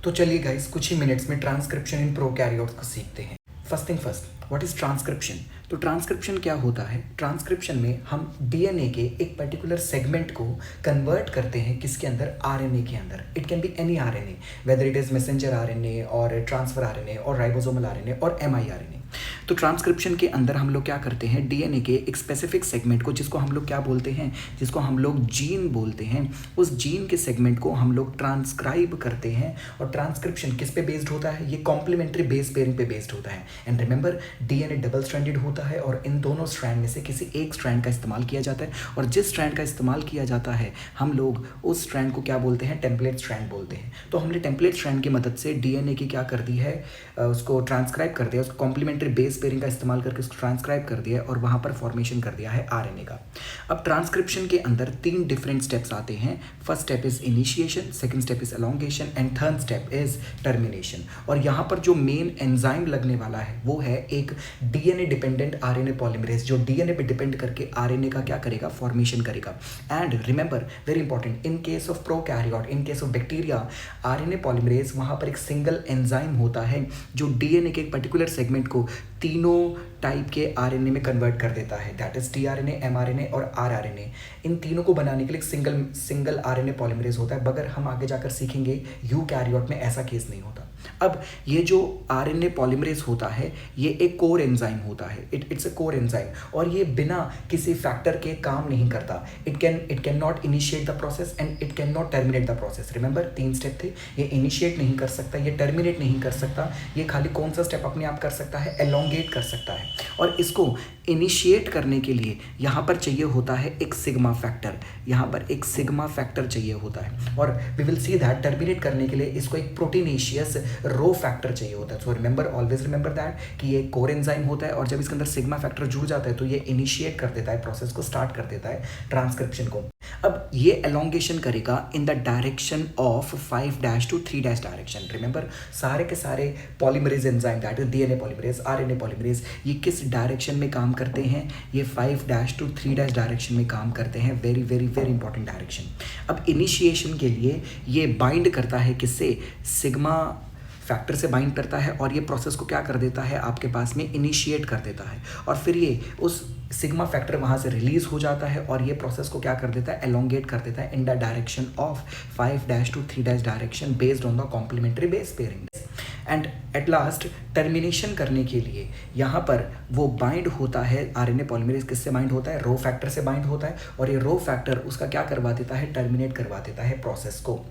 तो चलिए गाइस कुछ ही मिनट्स में ट्रांसक्रिप्शन इन प्रोकैरियोट्स को सीखते हैं। First thing first, what is transcription? तो ट्रांसक्रिप्शन क्या होता है? ट्रांसक्रिप्शन में हम डीएनए के एक पर्टिकुलर सेगमेंट को कन्वर्ट करते हैं किसके अंदर? आरएनए के अंदर। It can be any RNA, whether it is messenger RNA और ट्रांसफर आरएनए और राइबोसोमल आरएनए और एमआईआरएनए। तो ट्रांसक्रिप्शन के अंदर हम लोग क्या करते हैं? डीएनए के एक स्पेसिफिक सेगमेंट को, जिसको हम लोग क्या बोलते हैं, जिसको हम लोग जीन बोलते हैं, उस जीन के सेगमेंट को हम लोग ट्रांसक्राइब करते हैं। और ट्रांसक्रिप्शन किस पे बेस्ड होता है? ये कॉम्प्लीमेंट्री बेस पेयरिंग पे बेस्ड होता है। And remember, DNA double stranded होता है और इन दोनों स्ट्रैंड में से किसी एक स्ट्रैंड का इस्तेमाल किया जाता है। और जिस स्ट्रैंड का इस्तेमाल किया जाता है हम लोग उस स्ट्रैंड को क्या बोलते हैं? टेम्पलेट स्ट्रैंड बोलते हैं। तो हमने टेम्पलेट स्ट्रैंड की मदद से डीएनए की क्या कर दी है? उसको ट्रांसक्राइब कर दिया, उसको कॉम्प्लीमेंट्री बेस पेयरिंग का इस्तेमाल करके उसको ट्रांसक्राइब कर दिया और वहां पर फॉर्मेशन कर दिया है आरएनए का। अब ट्रांसक्रिप्शन के अंदर 3 डिफरेंट स्टेप्स आते हैं। First step is initiation, second step is elongation and third step is termination. और यहाँ पर जो मेन एंजाइम लगने वाला है वो है एक डीएनए डिपेंडेंट आरएनए पॉलीमरेज, जो डीएनए पे डिपेंड करके आरएनए का क्या करेगा? फॉर्मेशन करेगा। And remember, very important, in case of prokaryote, in case of bacteria, RNA polymerase वहां पर एक सिंगल एंजाइम होता है जो डीएनए के एक पर्टिकुलर सेगमेंट को तीनों टाइप के आरएनए में कन्वर्ट कर देता है। दैट इज टीआरएनए, एमआरएनए और आरआरएनए। इन तीनों को बनाने के लिए सिंगल आरएनए पॉलीमरेज होता है। मगर हम आगे जाकर सीखेंगे यूकैरियोट में ऐसा केस नहीं होता। अब ये जो आरएनए पॉलीमरेज होता है ये एक कोर एंजाइम होता है। इट्स अ कोर एंजाइम और ये बिना किसी फैक्टर के काम नहीं करता। It can not initiate the process and it can not terminate the process. Remember, 3 step थे। ये इनिशिएट नहीं कर सकता, ये टर्मिनेट नहीं कर सकता, ये खाली कौन सा स्टेप अपने आप कर सकता है? एलोंगेट कर सकता है। और इसको इनिशिएट करने के लिए यहाँ पर चाहिए होता है एक सिग्मा फैक्टर, यहाँ पर एक सिग्मा फैक्टर चाहिए होता है। और we will see that terminate करने के लिए इसको एक प्रोटीनेशियस रो फैक्टर चाहिए होता है। So remember, always remember that कि ये कोर एंजाइम होता है और जब इसके अंदर सिग्मा फैक्टर जुड़ जाता है तो ये इनिशिएट कर देता है प्रोसेस को, स्टार्ट कर देता है ट्रांसक्रिप्शन को। अब ये एलोंगेशन करेगा इन the direction of 5' to 3' direction. Remember, सारे के सारे polymerase enzyme, that is DNA polymerase, RNA polymerase, ये किस डायरेक्शन में काम करते हैं? ये 5' to 3' डायरेक्शन में काम करते हैं। Very very very important direction. अब इनिशिएशन के लिए ये बाइंड करता है किससे? सिग्मा फैक्टर से बाइंड करता है और ये प्रोसेस को क्या कर देता है? आपके पास में इनिशिएट कर देता है। और फिर ये उस सिग्मा फैक्टर वहाँ से रिलीज हो जाता है और ये प्रोसेस को क्या कर देता है? एलोंगेट कर देता है in the direction of 5' to 3' direction based on the complementary base pairing. And at last termination करने के लिए यहाँ पर वो बाइंड होता है, आरएनए पॉलीमरेज किससे बाइंड होता है? रो फैक्टर से बाइंड होता है और ये रो फैक्टर उसका क्या करवा देता है? टर्मिनेट करवा देता है प्रोसेस को।